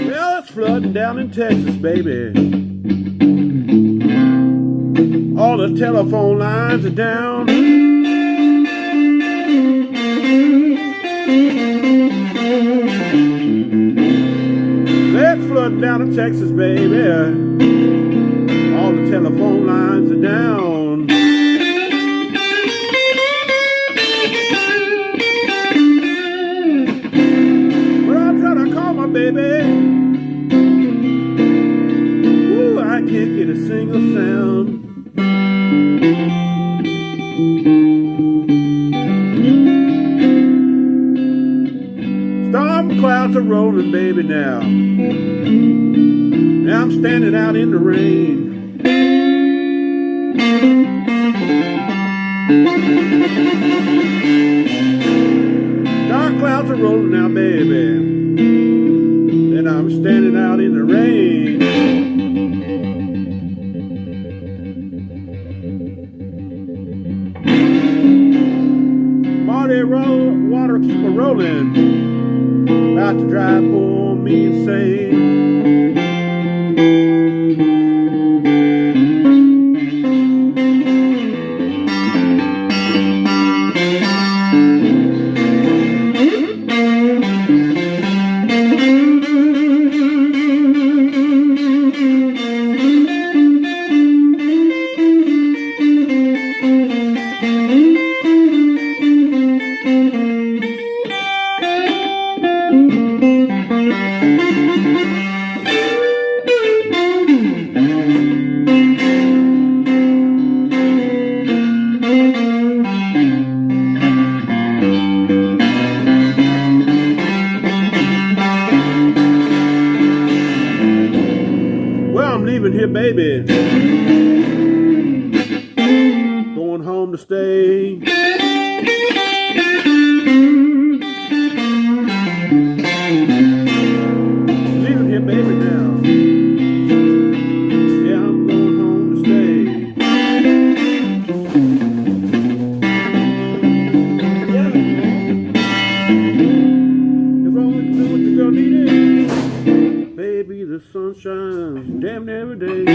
Well, it's flooding down in Texas, baby. All the telephone lines are down. It's flooding down in Texas, baby. All the telephone lines are down. Well, I'm trying to call my baby. Ooh, I can't get a single sound. Storm clouds are rolling, baby, now. Now I'm standing out in the rain. Dark clouds are rolling now, baby. And I'm standing out in the rain. Marty, water keep a rolling. About to drive poor me insane. I'm leaving here, baby. Going home to stay. Leaving here, baby, now. Yeah, I'm going home to stay. Yeah, if only you knew what the girl needed. Baby, the sun shines damn every day.